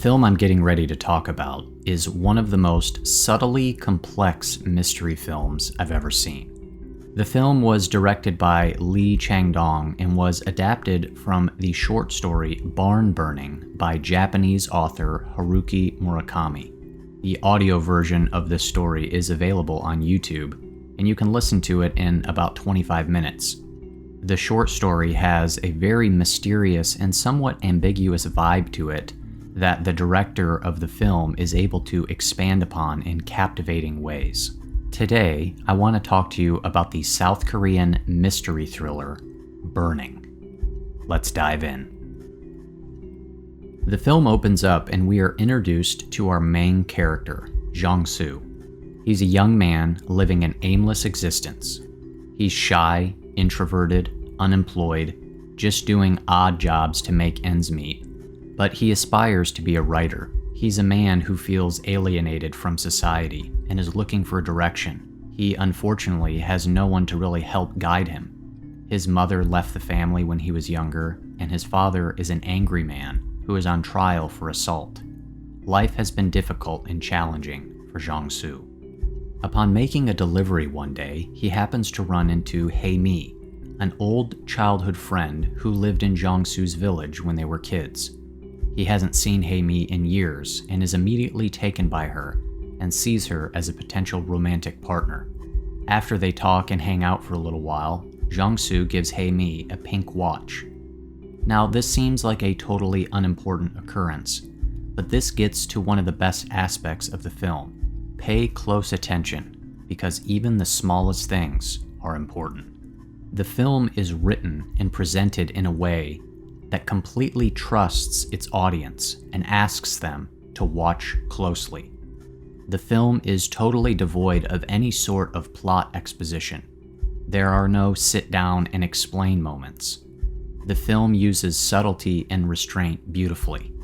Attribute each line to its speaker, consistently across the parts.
Speaker 1: film I'm getting ready to talk about is one of the most subtly complex mystery films I've ever seen. The film was directed by Lee Chang-dong and was adapted from the short story Barn Burning by Japanese author Haruki Murakami. The audio version of this story is available on YouTube, and you can listen to it in about 25 minutes. The short story has a very mysterious and somewhat ambiguous vibe to it that the director of the film is able to expand upon in captivating ways. Today, I want to talk to you about the South Korean mystery thriller, Burning. Let's dive in. The film opens up and we are introduced to our main character, Jong-su. He's a young man living an aimless existence. He's shy, introverted, unemployed, just doing odd jobs to make ends meet. But he aspires to be a writer. He's a man who feels alienated from society and is looking for direction. He unfortunately has no one to really help guide him. His mother left the family when he was younger, and his father is an angry man who is on trial for assault. Life has been difficult and challenging for Jong-su. Upon making a delivery one day, he happens to run into Hae-mi, an old childhood friend who lived in Jong-su's village when they were kids. He hasn't seen Hae-mi in years and is immediately taken by her and sees her as a potential romantic partner. After they talk and hang out for a little while, Jong-su gives Hae-mi a pink watch. Now, this seems like a totally unimportant occurrence, but this gets to one of the best aspects of the film. Pay close attention, because even the smallest things are important. The film is written and presented in a way that completely trusts its audience and asks them to watch closely. The film is totally devoid of any sort of plot exposition. There are no sit down and explain moments. The film uses subtlety and restraint beautifully.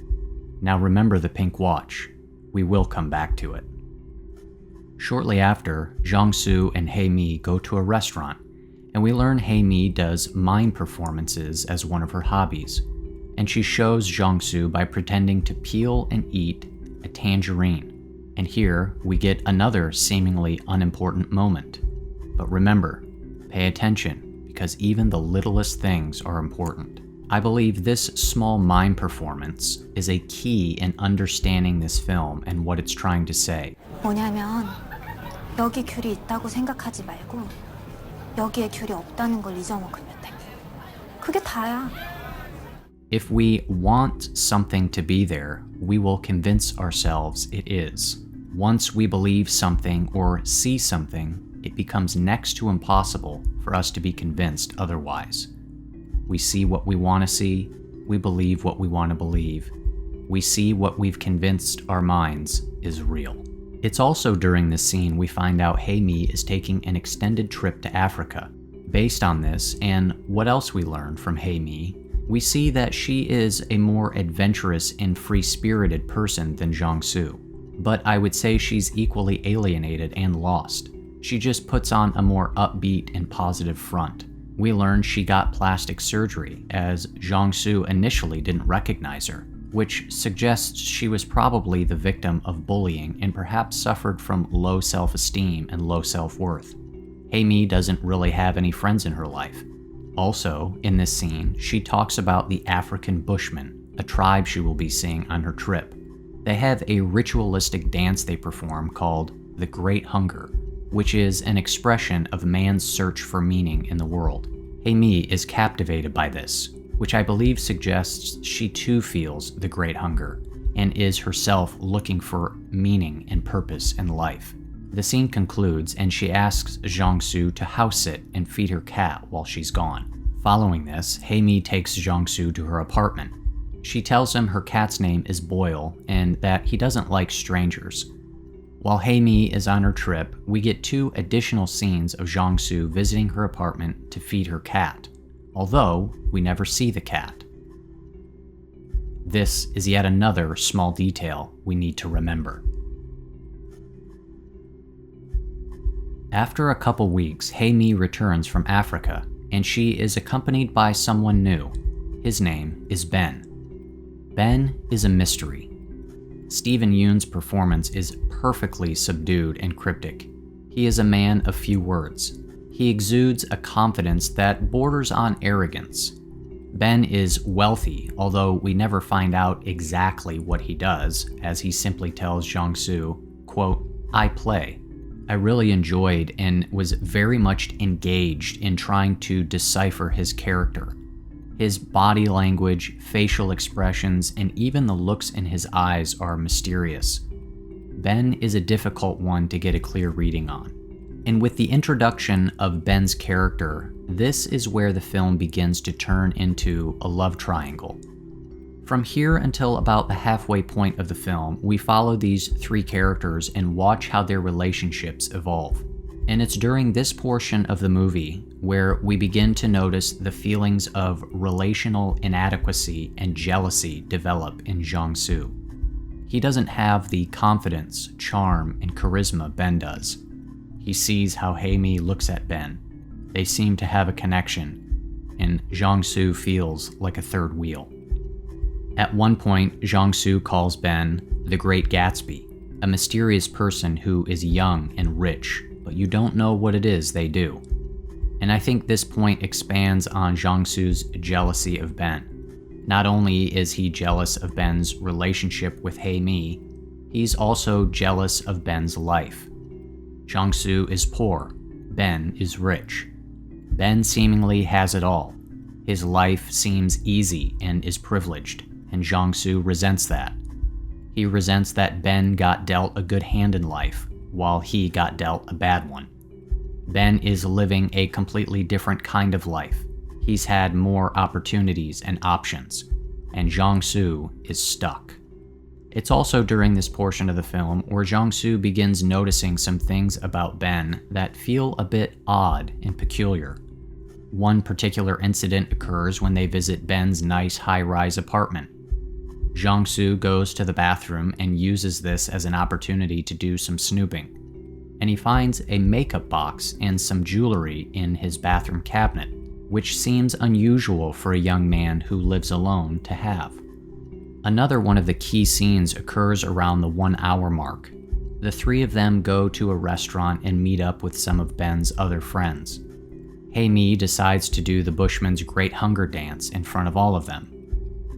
Speaker 1: Now remember the pink watch. We will come back to it. Shortly after, Jong-su and Hae-mi go to a restaurant, and we learn Hae-mi does mime performances as one of her hobbies, and she shows Jong-su by pretending to peel and eat a tangerine. And here we get another seemingly unimportant moment. But remember, pay attention, because even the littlest things are important. I believe this small mime performance is a key in understanding this film and what it's trying to say.
Speaker 2: 뭐냐면 여기 귤이 있다고 생각하지 말고 여기에 귤이 없다는 걸 잊어먹으면 돼. 그게 다야.
Speaker 1: If we want something to be there, we will convince ourselves it is. Once we believe something or see something, it becomes next to impossible for us to be convinced otherwise. We see what we want to see, we believe what we want to believe. We see what we've convinced our minds is real. It's also during this scene we find out Hae-mi is taking an extended trip to Africa. Based on this, and what else we learn from Hae-mi, we see that she is a more adventurous and free-spirited person than Jong-su. But I would say she's equally alienated and lost. She just puts on a more upbeat and positive front. We learn she got plastic surgery, as Jong-su initially didn't recognize her, which suggests she was probably the victim of bullying and perhaps suffered from low self-esteem and low self-worth. Hae-mi doesn't really have any friends in her life. Also, in this scene, she talks about the African Bushmen, a tribe she will be seeing on her trip. They have a ritualistic dance they perform called the Great Hunger, which is an expression of man's search for meaning in the world. Hae-mi is captivated by this, which I believe suggests she too feels the great hunger, and is herself looking for meaning and purpose in life. The scene concludes, and she asks Jong-su to house sit and feed her cat while she's gone. Following this, Hae-mi takes Jong-su to her apartment. She tells him her cat's name is Boyle, and that he doesn't like strangers. While Hae-mi is on her trip, we get 2 additional scenes of Jong-su visiting her apartment to feed her cat, although we never see the cat. This is yet another small detail we need to remember. After a couple weeks, Hae-mi returns from Africa, and she is accompanied by someone new. His name is Ben. Ben is a mystery. Steven Yeun's performance is perfectly subdued and cryptic. He is a man of few words. He exudes a confidence that borders on arrogance. Ben is wealthy, although we never find out exactly what he does, as he simply tells Jong-su, quote, "I play." I really enjoyed and was very much engaged in trying to decipher his character. His body language, facial expressions, and even the looks in his eyes are mysterious. Ben is a difficult one to get a clear reading on. And with the introduction of Ben's character, this is where the film begins to turn into a love triangle. From here until about the halfway point of the film, we follow these three characters and watch how their relationships evolve. And it's during this portion of the movie where we begin to notice the feelings of relational inadequacy and jealousy develop in Jong-su. He doesn't have the confidence, charm, and charisma Ben does. He sees how Hae-mi looks at Ben. They seem to have a connection, and Jong-su feels like a third wheel. At one point, Jong-su calls Ben the Great Gatsby, a mysterious person who is young and rich, but you don't know what it is they do. And I think this point expands on Jong-su's jealousy of Ben. Not only is he jealous of Ben's relationship with Hae-mi, he's also jealous of Ben's life. Jong-su is poor, Ben is rich. Ben seemingly has it all. His life seems easy and is privileged, and Jong-su resents that. He resents that Ben got dealt a good hand in life, while he got dealt a bad one. Ben is living a completely different kind of life. He's had more opportunities and options, and Jong-su is stuck. It's also during this portion of the film where Jong-su begins noticing some things about Ben that feel a bit odd and peculiar. One particular incident occurs when they visit Ben's nice high-rise apartment. Jong-su goes to the bathroom and uses this as an opportunity to do some snooping, and he finds a makeup box and some jewelry in his bathroom cabinet, which seems unusual for a young man who lives alone to have. Another one of the key scenes occurs around the 1 hour mark. The three of them go to a restaurant and meet up with some of Ben's other friends. Hae-mi decides to do the Bushman's Great Hunger Dance in front of all of them.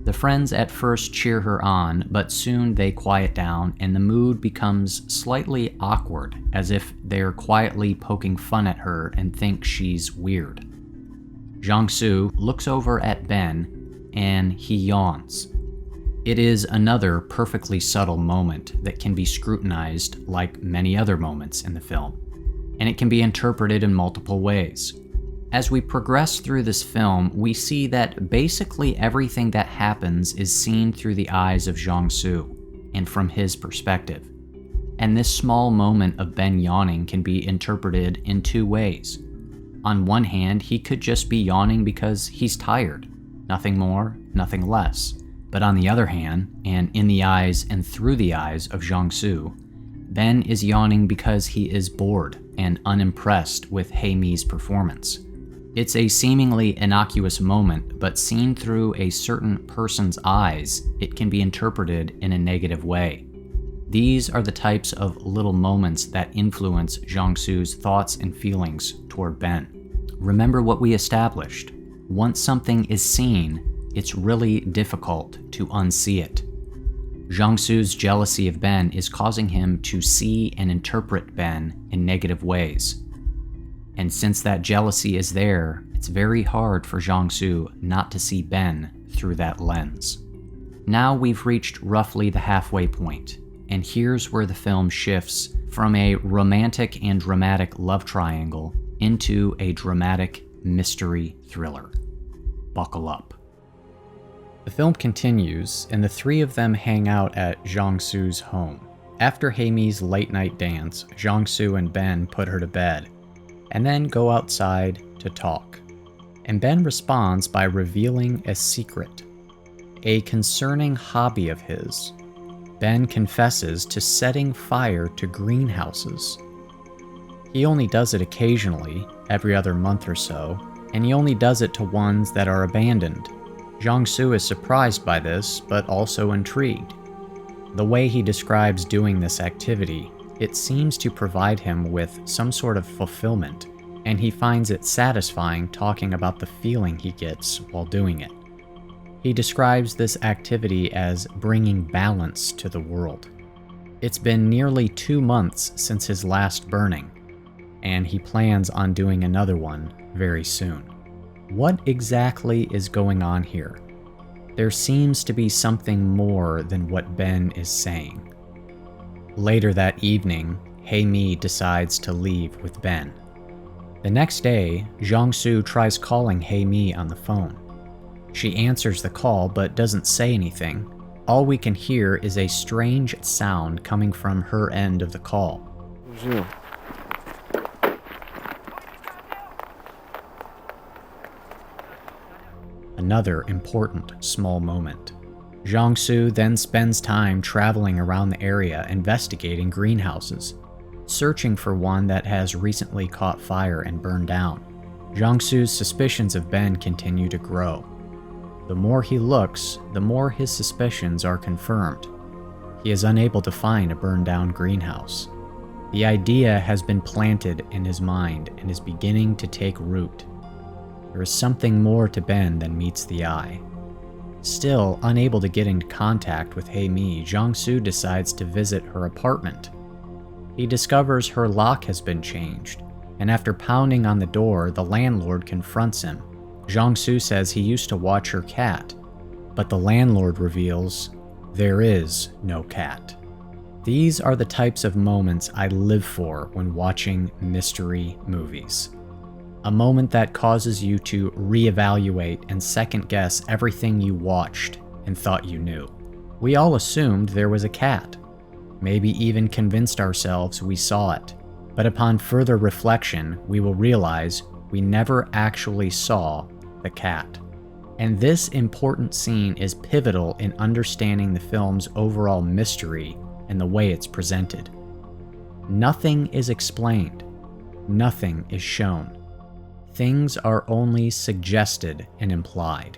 Speaker 1: The friends at first cheer her on, but soon they quiet down and the mood becomes slightly awkward, as if they're quietly poking fun at her and think she's weird. Jong-su looks over at Ben and he yawns. It is another perfectly subtle moment that can be scrutinized like many other moments in the film, and it can be interpreted in multiple ways. As we progress through this film, we see that basically everything that happens is seen through the eyes of Jong-su, and from his perspective. And this small moment of Ben yawning can be interpreted in two ways. On one hand, he could just be yawning because he's tired. Nothing more, nothing less. But on the other hand, and in the eyes and through the eyes of Jong-su, Ben is yawning because he is bored and unimpressed with Hae-mi's performance. It's a seemingly innocuous moment, but seen through a certain person's eyes, it can be interpreted in a negative way. These are the types of little moments that influence Jong-su's thoughts and feelings toward Ben. Remember what we established. Once something is seen, it's really difficult to unsee it. Jong-su's jealousy of Ben is causing him to see and interpret Ben in negative ways. And since that jealousy is there, it's very hard for Jong-su not to see Ben through that lens. Now we've reached roughly the halfway point, and here's where the film shifts from a romantic and dramatic love triangle into a dramatic mystery thriller. Buckle up. The film continues, and the three of them hang out at Jong-su's home. After Hae-mi's late-night dance, Jong-su and Ben put her to bed, and then go outside to talk. And Ben responds by revealing a secret, a concerning hobby of his. Ben confesses to setting fire to greenhouses. He only does it occasionally, every other month or so, and he only does it to ones that are abandoned. Jong-su is surprised by this, but also intrigued. The way he describes doing this activity, it seems to provide him with some sort of fulfillment, and he finds it satisfying talking about the feeling he gets while doing it. He describes this activity as bringing balance to the world. It's been nearly 2 months since his last burning, and he plans on doing another one very soon. What exactly is going on here? There seems to be something more than what Ben is saying. Later that evening, Hae-mi decides to leave with Ben. The next day, Jong-su tries calling Hae-mi on the phone. She answers the call but doesn't say anything. All we can hear is a strange sound coming from her end of the call. Another important small moment. Jong-su then spends time traveling around the area investigating greenhouses, searching for one that has recently caught fire and burned down. Jong-su's suspicions of Ben continue to grow. The more he looks, the more his suspicions are confirmed. He is unable to find a burned down greenhouse. The idea has been planted in his mind and is beginning to take root. There is something more to Ben than meets the eye. Still unable to get in contact with Hae-mi, Jong-su decides to visit her apartment. He discovers her lock has been changed, and after pounding on the door, the landlord confronts him. Jong-su says he used to watch her cat, but the landlord reveals there is no cat. These are the types of moments I live for when watching mystery movies. A moment that causes you to reevaluate and second-guess everything you watched and thought you knew. We all assumed there was a cat, maybe even convinced ourselves we saw it, but upon further reflection, we will realize we never actually saw the cat. And this important scene is pivotal in understanding the film's overall mystery and the way it's presented. Nothing is explained. Nothing is shown. Things are only suggested and implied.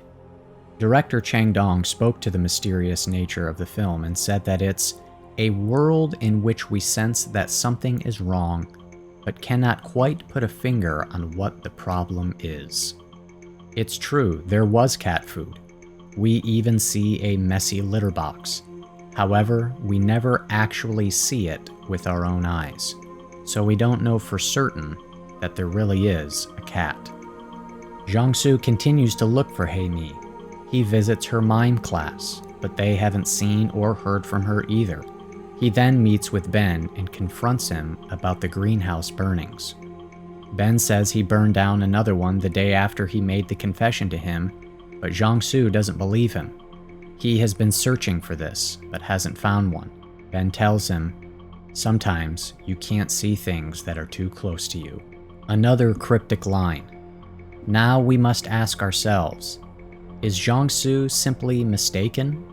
Speaker 1: Director Chang Dong spoke to the mysterious nature of the film and said that it's a world in which we sense that something is wrong, but cannot quite put a finger on what the problem is. It's true, there was cat food. We even see a messy litter box. However, we never actually see it with our own eyes, so we don't know for certain that there really is a cat. Jong-su continues to look for Hae-mi. He visits her mime class, but they haven't seen or heard from her either. He then meets with Ben and confronts him about the greenhouse burnings. Ben says he burned down another one the day after he made the confession to him, but Jong-su doesn't believe him. He has been searching for this, but hasn't found one. Ben tells him, "Sometimes you can't see things that are too close to you." Another cryptic line. Now we must ask ourselves, is Jong-su simply mistaken?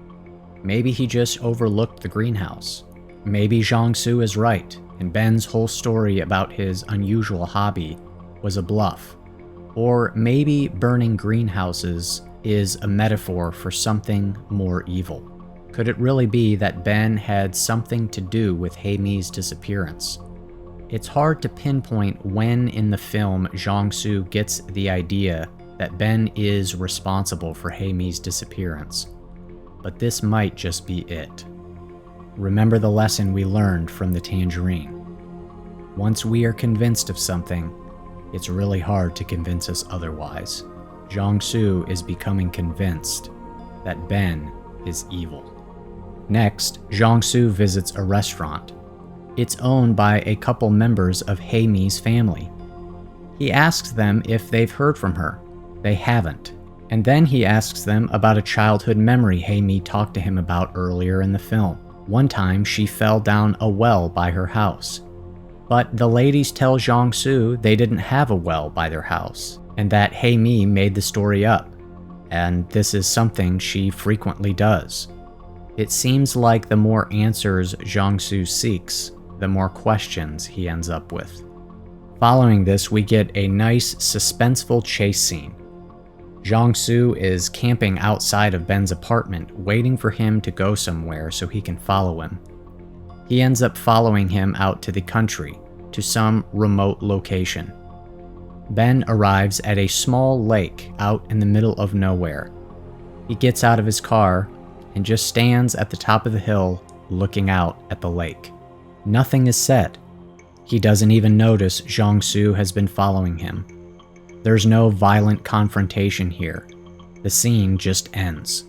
Speaker 1: Maybe he just overlooked the greenhouse. Maybe Jong-su is right, and Ben's whole story about his unusual hobby was a bluff. Or maybe burning greenhouses is a metaphor for something more evil. Could it really be that Ben had something to do with Hae-mi's disappearance? It's hard to pinpoint when in the film Jong-su gets the idea that Ben is responsible for Hae-mi's disappearance, but this might just be it. Remember the lesson we learned from the tangerine. Once we are convinced of something, it's really hard to convince us otherwise. Jong-su is becoming convinced that Ben is evil. Next, Jong-su visits a restaurant. It's owned by a couple members of Hae-mi's family. He asks them if they've heard from her. They haven't. And then he asks them about a childhood memory Hae-mi talked to him about earlier in the film. One time, she fell down a well by her house. But the ladies tell Jong-su they didn't have a well by their house, and that Hae-mi made the story up. And this is something she frequently does. It seems like the more answers Jong-su seeks, the more questions he ends up with. Following this, we get a nice, suspenseful chase scene. Jong-su is camping outside of Ben's apartment, waiting for him to go somewhere so he can follow him. He ends up following him out to the country, to some remote location. Ben arrives at a small lake out in the middle of nowhere. He gets out of his car and just stands at the top of the hill looking out at the lake. Nothing is said. He doesn't even notice Jong-su has been following him. There's no violent confrontation here. The scene just ends.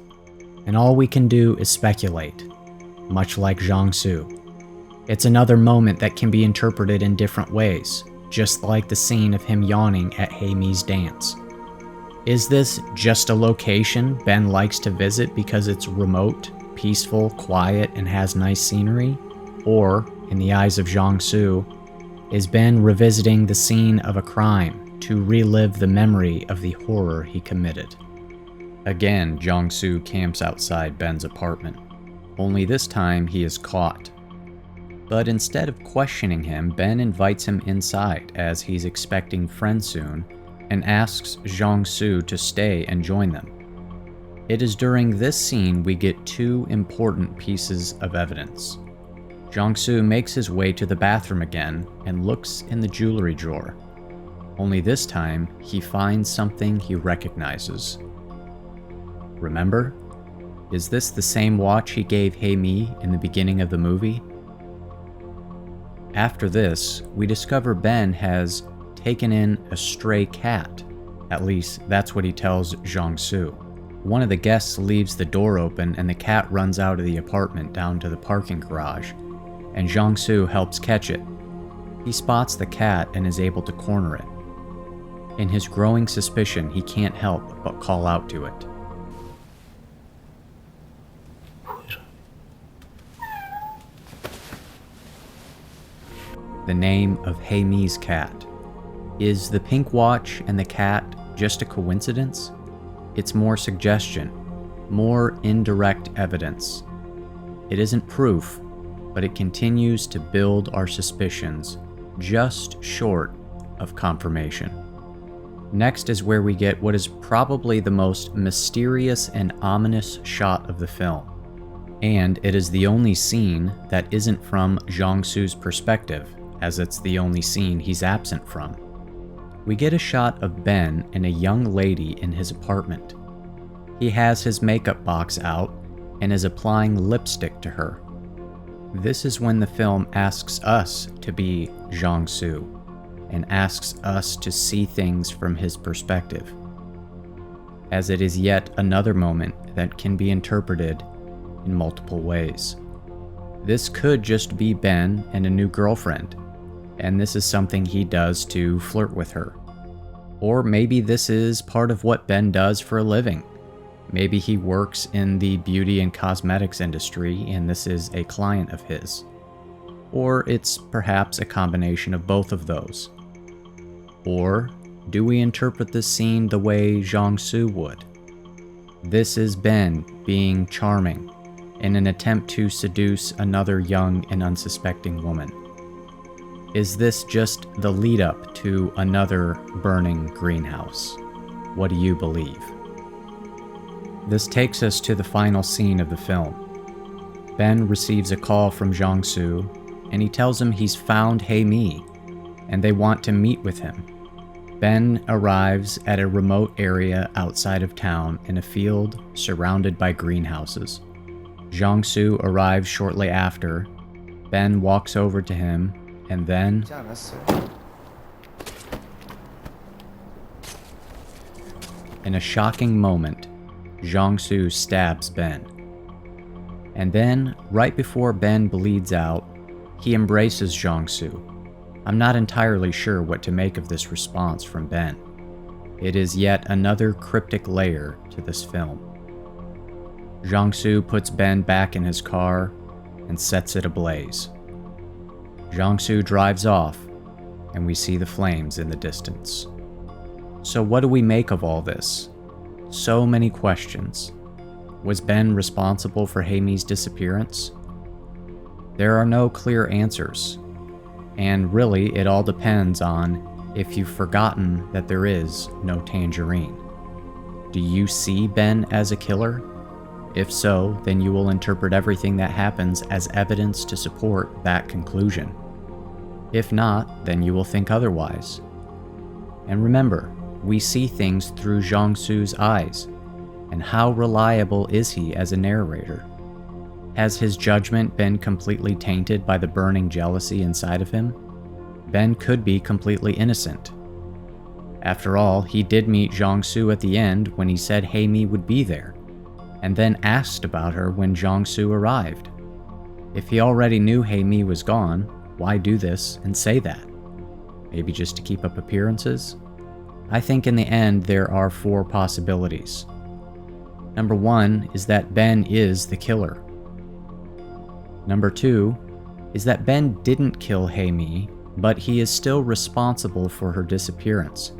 Speaker 1: And all we can do is speculate, much like Jong-su. It's another moment that can be interpreted in different ways, just like the scene of him yawning at Hae-mi's dance. Is this just a location Ben likes to visit because it's remote, peaceful, quiet, and has nice scenery? Or, in the eyes of Jong-su, is Ben revisiting the scene of a crime to relive the memory of the horror he committed? Again, Jong-su camps outside Ben's apartment, only this time he is caught. But instead of questioning him, Ben invites him inside as he's expecting friends soon and asks Jong-su to stay and join them. It is during this scene we get two important pieces of evidence. Jong-su makes his way to the bathroom again and looks in the jewelry drawer. Only this time, he finds something he recognizes. Remember? Is this the same watch he gave Hae-mi in the beginning of the movie? After this, we discover Ben has taken in a stray cat. At least, that's what he tells Jong-su. One of the guests leaves the door open and the cat runs out of the apartment down to the parking garage, and Jong-su helps catch it. He spots the cat and is able to corner it. In his growing suspicion, he can't help but call out to it. The name of Hae-mi's cat. Is the pink watch and the cat just a coincidence? It's more suggestion, more indirect evidence. It isn't proof, but it continues to build our suspicions, just short of confirmation. Next is where we get what is probably the most mysterious and ominous shot of the film. And it is the only scene that isn't from Jong-su's perspective, as it's the only scene he's absent from. We get a shot of Ben and a young lady in his apartment. He has his makeup box out and is applying lipstick to her. This is when the film asks us to be Jong-su and asks us to see things from his perspective, as it is yet another moment that can be interpreted in multiple ways. This could just be Ben and a new girlfriend, and this is something he does to flirt with her. Or maybe this is part of what Ben does for a living. Maybe he works in the beauty and cosmetics industry and this is a client of his. Or it's perhaps a combination of both of those. Or do we interpret this scene the way Jong-su would? This is Ben being charming in an attempt to seduce another young and unsuspecting woman. Is this just the lead up to another burning greenhouse? What do you believe? This takes us to the final scene of the film. Ben receives a call from Jong-su, and he tells him he's found Hae-mi, and they want to meet with him. Ben arrives at a remote area outside of town in a field surrounded by greenhouses. Jong-su arrives shortly after. Ben walks over to him, and then in a shocking moment, Jong-su stabs Ben. And then, right before Ben bleeds out, he embraces Jong-su. I'm not entirely sure what to make of this response from Ben. It is yet another cryptic layer to this film. Jong-su puts Ben back in his car and sets it ablaze. Jong-su drives off, and we see the flames in the distance. So what do we make of all this? So many questions. Was Ben responsible for Hae-mi's disappearance? There are no clear answers, and really it all depends on if you've forgotten that there is no tangerine. Do you see Ben as a killer? If so, then you will interpret everything that happens as evidence to support that conclusion. If not, then you will think otherwise. And remember, we see things through Jong-su's eyes. And how reliable is he as a narrator? Has his judgment been completely tainted by the burning jealousy inside of him? Ben could be completely innocent. After all, he did meet Jong-su at the end when he said Hae-mi would be there, and then asked about her when Jong-su arrived. If he already knew Hae-mi was gone, why do this and say that? Maybe just to keep up appearances? I think in the end there are 4 possibilities. Number 1 is that Ben is the killer. Number 2 is that Ben didn't kill Hae-mi, but he is still responsible for her disappearance.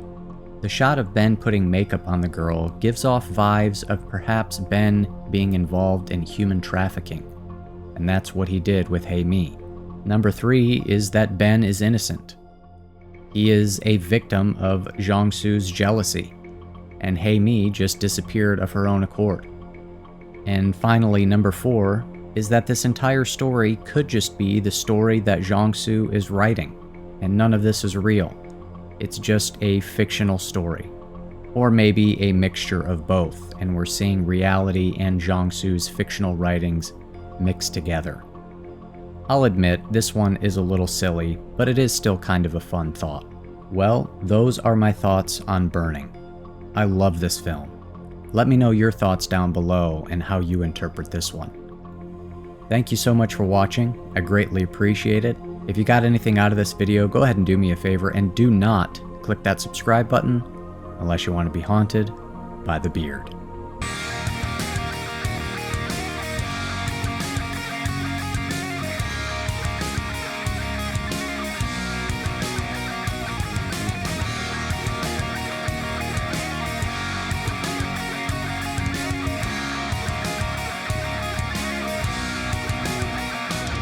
Speaker 1: The shot of Ben putting makeup on the girl gives off vibes of perhaps Ben being involved in human trafficking, and that's what he did with Hae-mi. Number 3 is that Ben is innocent. He is a victim of Jong-su's jealousy, and Hae-mi just disappeared of her own accord. And finally, number 4 is that this entire story could just be the story that Jong-su is writing, and none of this is real. It's just a fictional story. Or maybe a mixture of both, and we're seeing reality and Jong-su's fictional writings mixed together. I'll admit, this one is a little silly, but it is still kind of a fun thought. Well, those are my thoughts on Burning. I love this film. Let me know your thoughts down below and how you interpret this one. Thank you so much for watching. I greatly appreciate it. If you got anything out of this video, go ahead and do me a favor and do not click that subscribe button unless you want to be haunted by the beard.